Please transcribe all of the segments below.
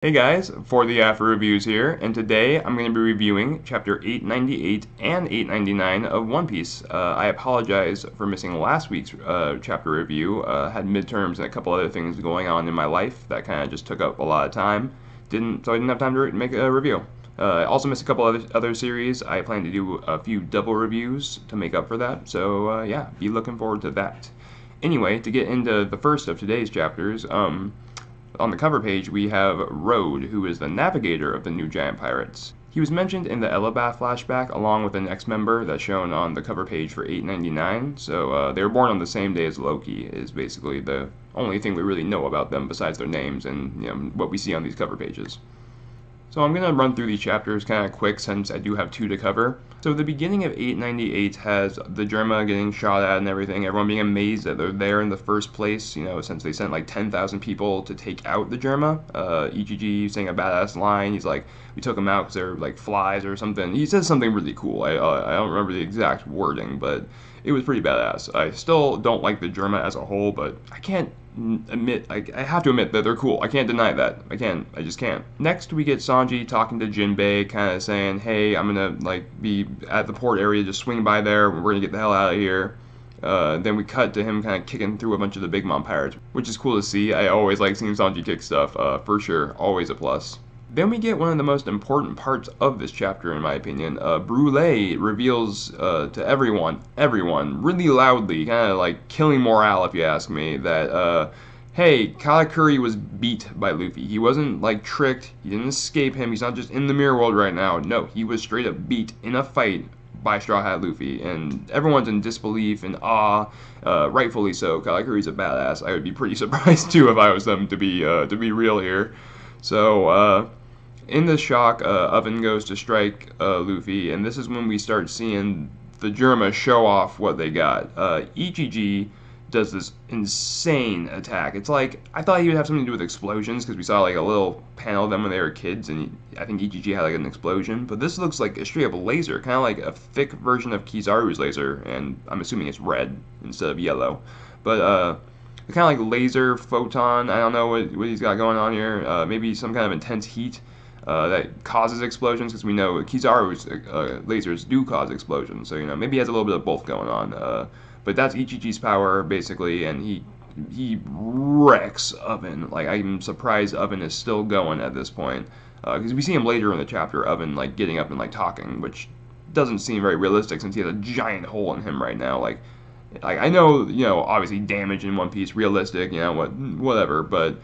Hey guys, ForTheAfro Reviews here, and today I'm going to be reviewing Chapter 898 and 899 of One Piece. I apologize for missing last week's chapter review. Had midterms and a couple other things going on in my life that kind of just took up a lot of time. So I didn't have time to make a review. I also missed a couple other series. I plan to do a few double reviews to make up for that, so yeah, be looking forward to that. Anyway, to get into the first of today's chapters, on the cover page, we have Road, who is the navigator of the new giant pirates. He was mentioned in the Elebath flashback along with an ex-member that's shown on the cover page for 899, so they were born on the same day as Loki, is basically the only thing we really know about them besides their names and what we see on these cover pages. So I'm going to run through these chapters kind of quick since I do have two to cover. So the beginning of 898 has the Germa getting shot at and everything, everyone being amazed that they're there in the first place, since they sent like 10,000 people to take out the Germa. Ichiji saying a badass line, he's like, we took them out because they're like flies or something. He says something really cool, I don't remember the exact wording, but it was pretty badass. I still don't like the Germa as a whole, but I can't I have to admit that they're cool. I can't deny that. I just can't. Next, we get Sanji talking to Jinbei, kind of saying, hey, I'm gonna be at the port area, just swing by there, we're gonna get the hell out of here. Then we cut to him kind of kicking through a bunch of the Big Mom pirates, which is cool to see. I always like seeing Sanji kick stuff, for sure, always a plus. Then we get one of the most important parts of this chapter, in my opinion. Brule reveals to everyone, really loudly, kind of like killing morale, if you ask me, that, hey, Katakuri was beat by Luffy. He wasn't, tricked. He didn't escape him. He's not just in the mirror world right now. No, he was straight up beat in a fight by Straw Hat Luffy. And everyone's in disbelief and awe, rightfully so. Katakuri's a badass. I would be pretty surprised, too, if I was them to be real here. So, in the shock, Oven goes to strike Luffy, and this is when we start seeing the Germa show off what they got. Ichiji does this insane attack. It's like, I thought he would have something to do with explosions, because we saw a little panel of them when they were kids, and I think Ichiji had an explosion, but this looks like a straight up laser, kind of like a thick version of Kizaru's laser, and I'm assuming it's red instead of yellow. But, kind of like laser photon, I don't know what he's got going on here, maybe some kind of intense heat. That causes explosions, because we know Kizaru's lasers do cause explosions, so maybe he has a little bit of both going on. But that's Ichiji's power basically, and he wrecks Oven. I'm surprised Oven is still going at this point, because we see him later in the chapter, Oven getting up and talking, which doesn't seem very realistic since he has a giant hole in him right now. I know obviously damage in One Piece realistic, whatever, but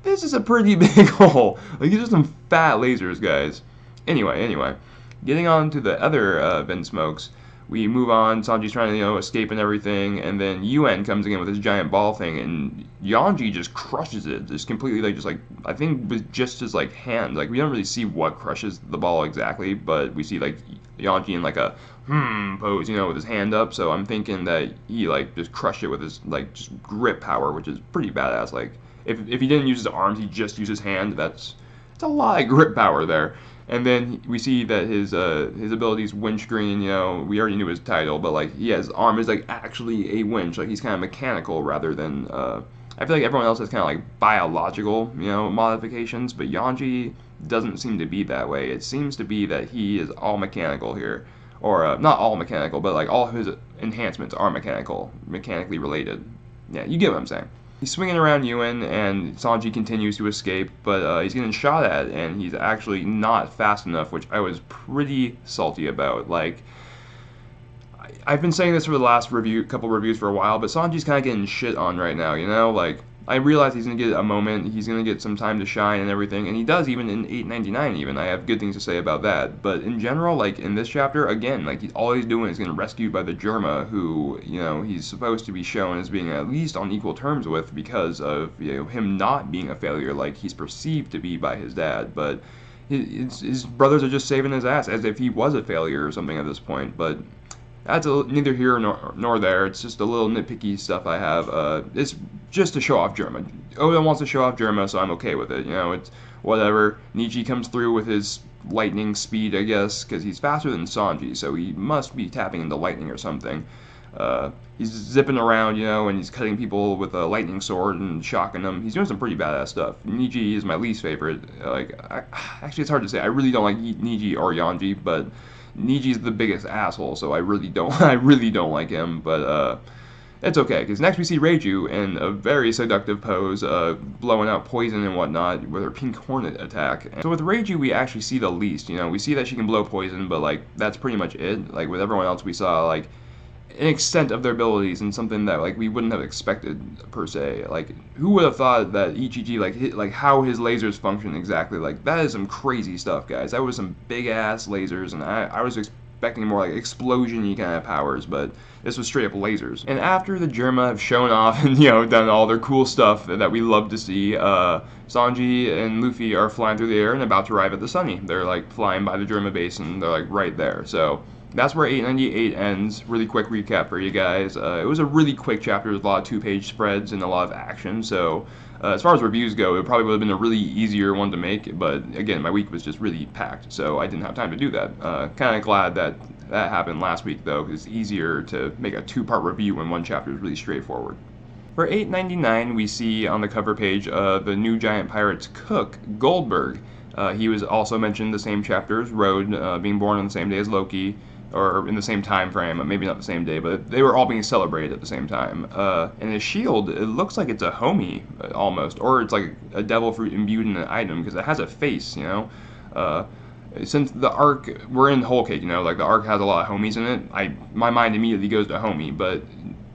this is a pretty big hole. These are some fat lasers, guys. Anyway, getting on to the other Vinsmokes, we move on. Sanji's trying to, escape and everything, and then Yuen comes again with his giant ball thing, and Yanji just crushes it. Just completely, I think with just his, hand. We don't really see what crushes the ball exactly, but we see, Yanji in, a pose, with his hand up, so I'm thinking that he, just crushed it with his, just grip power, which is pretty badass. If he didn't use his arms, he just used his hand. That's a lot of grip power there. And then we see that his abilities winch green. We already knew his title, but his arm is actually a winch. He's kind of mechanical rather than. I feel like everyone else has kind of biological modifications, but Yanji doesn't seem to be that way. It seems to be that he is all mechanical here, or not all mechanical, but all his enhancements are mechanically related. Yeah, you get what I'm saying. He's swinging around Yuen, and Sanji continues to escape, but he's getting shot at, and he's actually not fast enough, which I was pretty salty about. I've been saying this for the last couple reviews for a while, but Sanji's kind of getting shit on right now, I realize he's going to get a moment, he's going to get some time to shine and everything, and he does even in 899 even. I have good things to say about that. But in general, in this chapter, again, all he's doing is getting rescued by the Germa, who, he's supposed to be shown as being at least on equal terms with because of, him not being a failure like he's perceived to be by his dad. But his brothers are just saving his ass as if he was a failure or something at this point. But that's neither here nor there. It's just a little nitpicky stuff I have. It's just to show off Germa. Oda wants to show off Germa, so I'm okay with it. It's whatever. Nietzsche comes through with his lightning speed, I guess, because he's faster than Sanji, so he must be tapping into lightning or something. He's zipping around, you know, and he's cutting people with a lightning sword and shocking them. He's doing some pretty badass stuff. Nietzsche is my least favorite. Actually, it's hard to say. I really don't like Nietzsche or Yanji, but Nietzsche's the biggest asshole, so I really don't, I really don't like him. But it's okay, because next we see Reiju in a very seductive pose, blowing out poison and whatnot with her pink hornet attack. And so with Reiju, we actually see the least. You know, we see that she can blow poison, but like that's pretty much it. Like with everyone else, we saw like an extent of their abilities and something that like we wouldn't have expected per se. Like who would have thought that Ichiji like how his lasers function exactly? Like that is some crazy stuff, guys. That was some big ass lasers, and I was expecting more like explosion-y kind of powers, but this was straight up lasers. And after the Germa have shown off and, you know, done all their cool stuff that we love to see, Sanji and Luffy are flying through the air and about to arrive at the Sunny. They're like flying by the Germa base and they're like right there. So that's where 898 ends. Really quick recap for you guys. It was a really quick chapter with a lot of two-page spreads and a lot of action. So as far as reviews go, it probably would have been a really easier one to make. But again, my week was just really packed, so I didn't have time to do that. Kind of glad that that happened last week though, because it's easier to make a two-part review when one chapter is really straightforward. For 899, we see on the cover page the new giant pirate's cook, Goldberg. He was also mentioned the same chapter as Road, being born on the same day as Loki, or in the same time frame, maybe not the same day, but they were all being celebrated at the same time. And his shield, it looks like it's a homie, almost, or it's like a devil fruit imbued in an item, because it has a face, you know? Since the arc, we're in Whole Cake, you know, like the arc has a lot of homies in it, my mind immediately goes to homie, but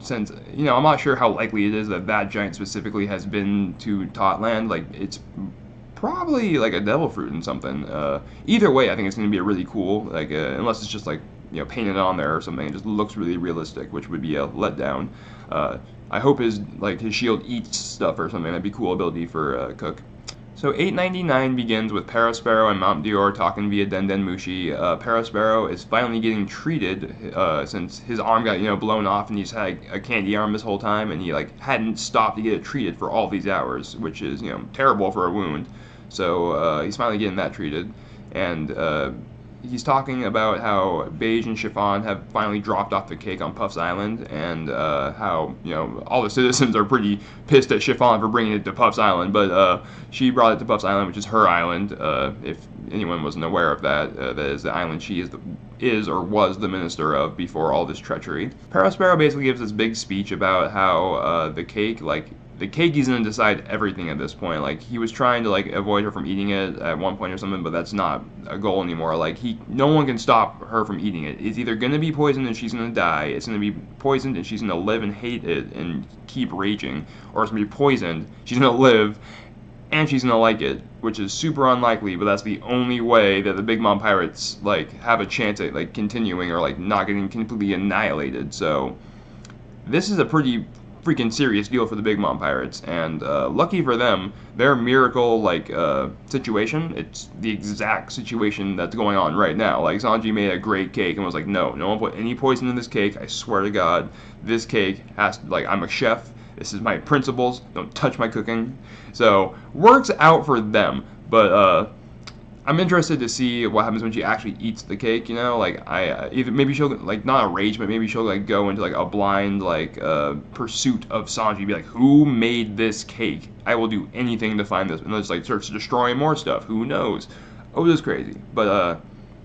since, you know, I'm not sure how likely it is that that giant specifically has been to Totland, like, it's probably like a devil fruit and something. Either way, I think it's going to be a really cool, like, unless it's just like, you know, painted on there or something. It just looks really realistic, which would be a letdown. I hope his shield eats stuff or something. That'd be a cool ability for Cook. So 899 begins with Perospero and Mount Dior talking via Denden Mushi. Perospero is finally getting treated since his arm got, you know, blown off, and he's had a candy arm this whole time, and he like hadn't stopped to get it treated for all these hours, which is, you know, terrible for a wound. So he's finally getting that treated, and he's talking about how Beige and Chiffon have finally dropped off the cake on Puff's Island, and how, you know, all the citizens are pretty pissed at Chiffon for bringing it to Puff's Island, but she brought it to Puff's Island, which is her island, if anyone wasn't aware of that. That is the island she is or was the minister of before all this treachery. Perospero basically gives this big speech about how the cake, like, the cake is going to decide everything at this point. Like, he was trying to, like, avoid her from eating it at one point or something, but that's not a goal anymore. Like, no one can stop her from eating it. It's either going to be poisoned and she's going to die, it's going to be poisoned and she's going to live and hate it and keep raging, or it's going to be poisoned, she's going to live, and she's going to like it, which is super unlikely, but that's the only way that the Big Mom Pirates, like, have a chance at, like, continuing or, like, not getting completely annihilated. So this is a pretty freaking serious deal for the Big Mom Pirates, and lucky for them, their miracle situation, it's the exact situation that's going on right now. Like, Sanji made a great cake and was like, no one put any poison in this cake. I swear to God, this cake has, like, I'm a chef, this is my principles, don't touch my cooking. So works out for them, but I'm interested to see what happens when she actually eats the cake, you know, like, maybe she'll, like, not a rage, but maybe she'll, like, go into, like, a blind, like, pursuit of Sanji, be like, who made this cake? I will do anything to find this, and then just, like, starts destroying more stuff, who knows? Oh, this is crazy, but,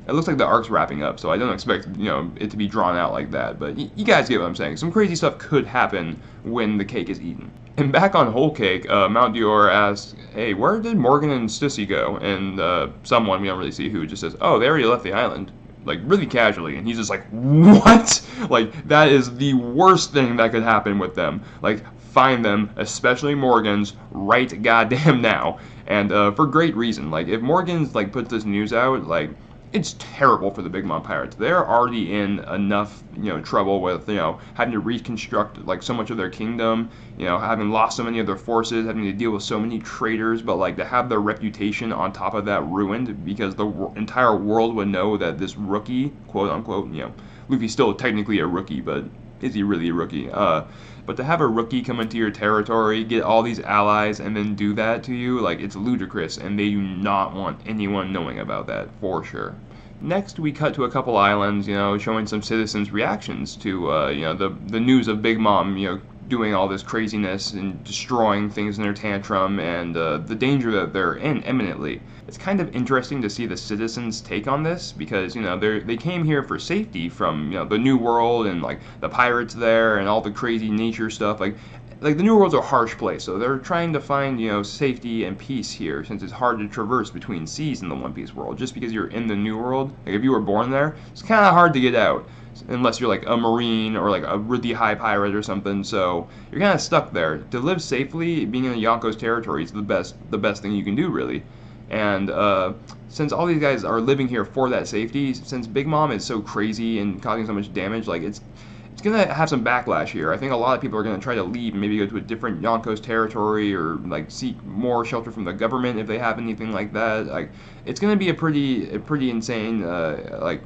it looks like the arc's wrapping up, so I don't expect, you know, it to be drawn out like that, but you guys get what I'm saying. Some crazy stuff could happen when the cake is eaten. And back on Whole Cake, Mount Dior asks, hey, where did Morgan and Sissy go? And someone, we don't really see who, just says, oh, they already left the island. Like, really casually, and he's just like, what? Like, that is the worst thing that could happen with them. Like, find them, especially Morgan's, right goddamn now. And for great reason. Like, if Morgan's, like, puts this news out, like, it's terrible for the Big Mom Pirates. They're already in enough, you know, trouble with, you know, having to reconstruct, like, so much of their kingdom, you know, having lost so many of their forces, having to deal with so many traitors, but, like, to have their reputation on top of that ruined because the entire world would know that this rookie, quote unquote, you know, Luffy's still technically a rookie, but is he really a rookie? But to have a rookie come into your territory, get all these allies, and then do that to you, like, it's ludicrous, and they do not want anyone knowing about that, for sure. Next, we cut to a couple islands, showing some citizens' reactions to, the news of Big Mom, doing all this craziness and destroying things in their tantrum, and the danger that they're in imminently. It's kind of interesting to see the citizens' take on this because, they came here for safety from, the New World and like the pirates there and all the crazy nature stuff. Like the New World's a harsh place, so they're trying to find, safety and peace here, since it's hard to traverse between seas in the One Piece world. Just because you're in the New World, like if you were born there, it's kind of hard to get out, unless you're like a marine or like a really high pirate or something. So you're kind of stuck there. To live safely, being in the Yonko's territory is the best thing you can do, really. And since all these guys are living here for that safety, since Big Mom is so crazy and causing so much damage, like it's gonna have some backlash here. I think a lot of people are gonna try to leave and maybe go to a different Yonko's territory or like seek more shelter from the government if they have anything like that. Like it's gonna be a pretty insane like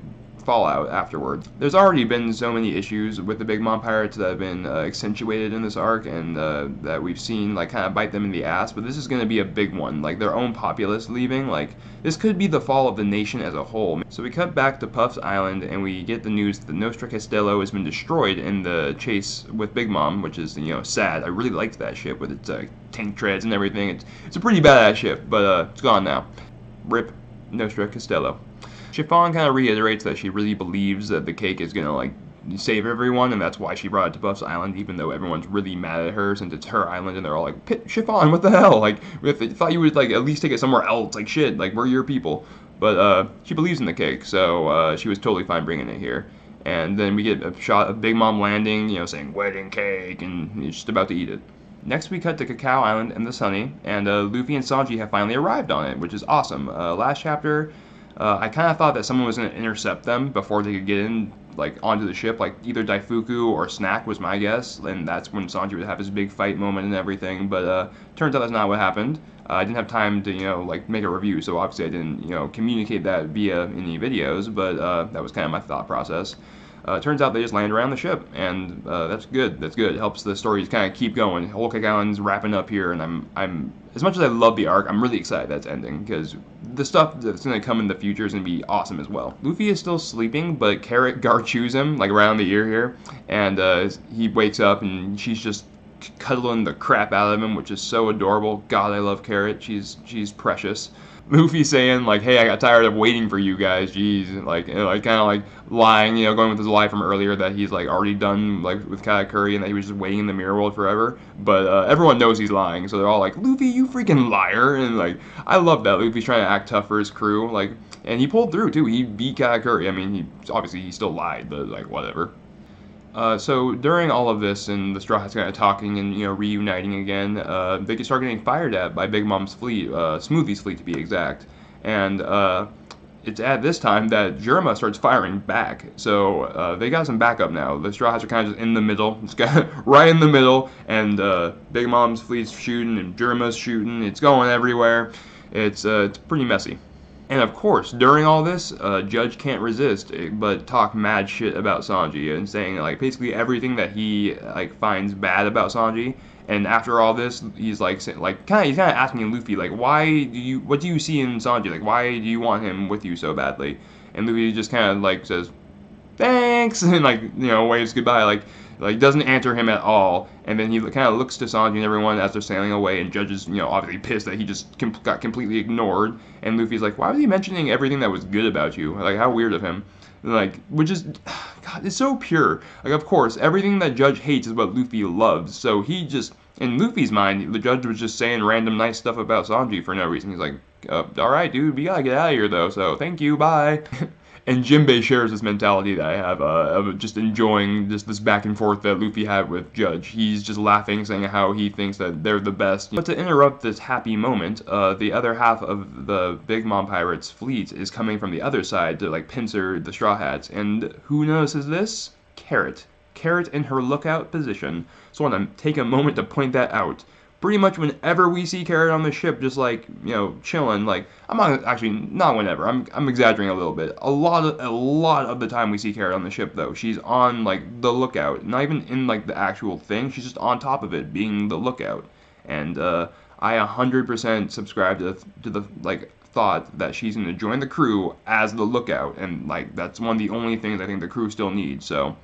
fallout afterwards. There's already been so many issues with the Big Mom pirates that have been accentuated in this arc, and that we've seen like kind of bite them in the ass, but this is going to be a big one. Like their own populace leaving, like this could be the fall of the nation as a whole. So we cut back to Puff's Island and we get the news that the Nostra Costello has been destroyed in the chase with Big Mom, which is sad. I really liked that ship with its tank treads and everything. It's a pretty badass ship, but it's gone now. Rip Nostra Costello. Chiffon kind of reiterates that she really believes that the cake is gonna like save everyone, and that's why she brought it to Puff's Island, even though everyone's really mad at her since it's her island, and they're all like, Chiffon, what the hell? Like, we thought you would like at least take it somewhere else. Like shit, like we're your people. But she believes in the cake, so she was totally fine bringing it here. And then we get a shot of Big Mom landing, saying wedding cake, and he's just about to eat it. Next, we cut to Cacao Island and the Sunny, and Luffy and Sanji have finally arrived on it, which is awesome. Last chapter, I kind of thought that someone was going to intercept them before they could get in, like, onto the ship. Like, either Daifuku or Snack was my guess, and that's when Sanji would have his big fight moment and everything. But turns out that's not what happened. I didn't have time to, make a review, so obviously I didn't, communicate that via any videos, but that was kind of my thought process. Turns out they just land around the ship, and that's good. That's good. It helps the stories kind of keep going. Whole Cacao Island's wrapping up here, and I'm as much as I love the arc, I'm really excited that's ending because the stuff that's gonna come in the future is gonna be awesome as well. Luffy is still sleeping, but Carrot chews him like around the ear here, and he wakes up and she's just cuddling the crap out of him, which is so adorable. God, I love Carrot. She's precious. Luffy saying like, "Hey, I got tired of waiting for you guys." Jeez, like kind of like lying, going with his lie from earlier that he's like already done like with Katakuri and that he was just waiting in the mirror world forever. But everyone knows he's lying, so they're all like, "Luffy, you freaking liar!" And like, I love that Luffy's trying to act tough for his crew, like, and he pulled through too. He beat Katakuri. I mean, he still lied, but like whatever. So during all of this and the Straw Hats kind of talking and reuniting again, they start getting fired at by Big Mom's fleet, Smoothie's fleet to be exact, and it's at this time that Germa starts firing back. So they got some backup now. The Straw Hats are kind of just in the middle, it's right in the middle, and Big Mom's fleet's shooting and Germa's shooting. It's going everywhere. It's pretty messy. And of course, during all this, Judge can't resist but talk mad shit about Sanji and saying like basically everything that he like finds bad about Sanji. And after all this, he's like he's kind of asking Luffy like, what do you see in Sanji? Like, why do you want him with you so badly? And Luffy just kind of like says, thanks, and like waves goodbye, like doesn't answer him at all. And then he kind of looks to Sanji and everyone as they're sailing away, and Judge is obviously pissed that he just got completely ignored. And Luffy's like, why was he mentioning everything that was good about you? Like, how weird of him. Like, which is, God, it's so pure. Like, of course, everything that Judge hates is what Luffy loves. So he just, in Luffy's mind, the Judge was just saying random nice stuff about Sanji for no reason. He's like, alright, dude, we gotta get out of here, though, so thank you, bye. And Jinbei shares this mentality that I have of just enjoying just this back and forth that Luffy had with Judge. He's just laughing, saying how he thinks that they're the best. But to interrupt this happy moment, the other half of the Big Mom Pirates fleet is coming from the other side to like pincer the Straw Hats. And who notices this? Carrot. Carrot in her lookout position. So I want to take a moment to point that out. Pretty much whenever we see Carrot on the ship, just like, chilling, like, not whenever, I'm exaggerating a little bit. A lot of the time we see Carrot on the ship, though, she's on, like, the lookout. Not even in, like, the actual thing, she's just on top of it, being the lookout. And, I 100% subscribe to the, like, thought that she's going to join the crew as the lookout, and like that's one of the only things I think the crew still needs. So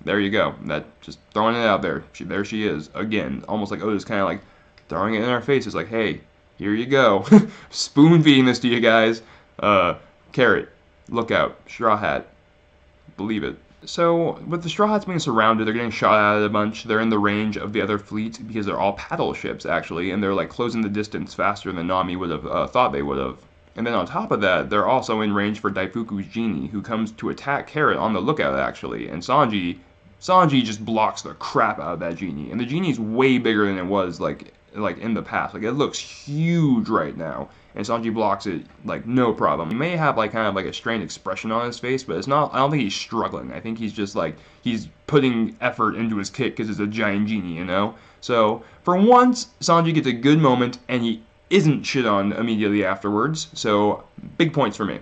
there you go. That just throwing it out there. There she is again, almost like Oda's kind of like throwing it in our faces, like, hey, here you go, spoon feeding this to you guys. Carrot, lookout, Straw Hat, believe it. So, with the Straw Hats being surrounded, they're getting shot at a bunch. They're in the range of the other fleet because they're all paddle ships, actually, and they're like closing the distance faster than Nami would have thought they would have. And then on top of that, they're also in range for Daifuku's genie, who comes to attack Carrot on the lookout, actually. And Sanji just blocks the crap out of that genie. And the genie's way bigger than it was like in the past. Like, it looks huge right now. And Sanji blocks it like no problem. He may have like kind of like a strained expression on his face, but it's not. I don't think he's struggling. I think he's just like he's putting effort into his kick because it's a giant genie, you know. So for once, Sanji gets a good moment, and he isn't shit on immediately afterwards. So big points for me.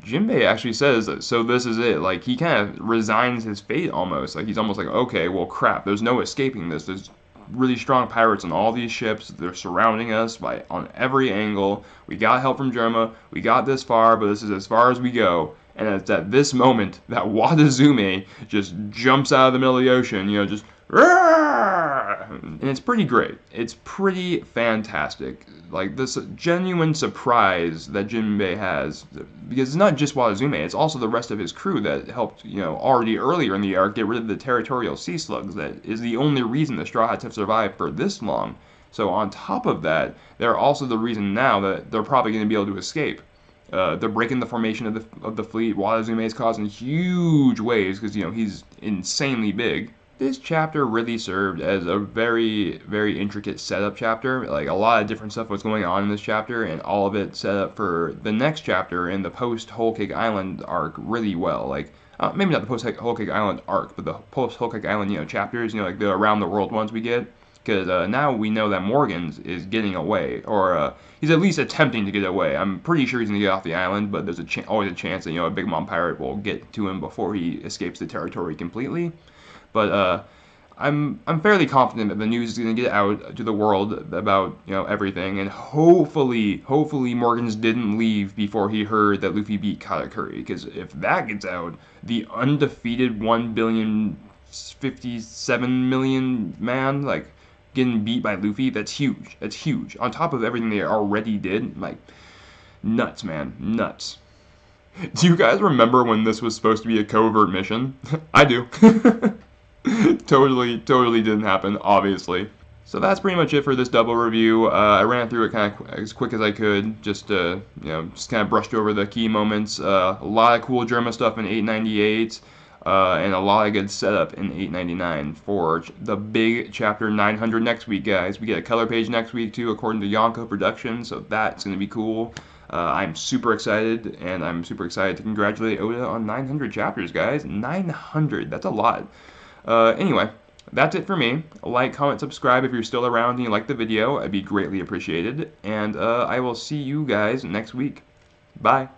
Jinbei actually says, so this is it. Like, he kind of resigns his fate almost. Like, he's almost like, okay, well, crap. There's no escaping this. There's really strong pirates on all these ships. They're surrounding us on every angle. We got help from Germa. We got this far, but this is as far as we go. And it's at this moment that Watazume just jumps out of the middle of the ocean, you know, just and it's pretty great. It's pretty fantastic. Like, this genuine surprise that Jinbei has, because it's not just Watazume, it's also the rest of his crew that helped, you know, already earlier in the arc get rid of the territorial sea slugs. That is the only reason the Straw Hats have survived for this long. So on top of that, they're also the reason now that they're probably going to be able to escape. They're breaking the formation of the fleet. Watazume is causing huge waves because, you know, he's insanely big. This chapter really served as a very, very intricate setup chapter. Like, a lot of different stuff was going on in this chapter, and all of it set up for the next chapter in the post-Whole Cake Island arc really well. Like, maybe not the post-Whole Cake Island arc, but the post-Whole Cake Island, you know, chapters, you know, like the around the world ones we get. Because now we know that Morgans is getting away, or he's at least attempting to get away. I'm pretty sure he's going to get off the island, but there's always a chance that, you know, a Big Mom pirate will get to him before he escapes the territory completely. But I'm fairly confident that the news is going to get out to the world about, you know, everything, and hopefully Morgans didn't leave before he heard that Luffy beat Katakuri, because if that gets out, the undefeated 1,057,000,000 man, like, getting beat by Luffy, that's huge. That's huge. On top of everything they already did, like, nuts, man, nuts. Do you guys remember when this was supposed to be a covert mission? I do. Totally didn't happen, obviously. So that's pretty much it for this double review. I ran through it kind of as quick as I could, just you know, just kind of brushed over the key moments. A lot of cool Germa stuff in 898, and a lot of good setup in 899 for the big chapter 900 next week, guys. We get a color page next week too, according to Yonko Productions, so that's gonna be cool. I'm super excited, and I'm super excited to congratulate Oda on 900 chapters, guys. 900, that's a lot. Anyway, that's it for me. Like, comment, subscribe if you're still around and you like the video. I'd be greatly appreciated. And I will see you guys next week. Bye.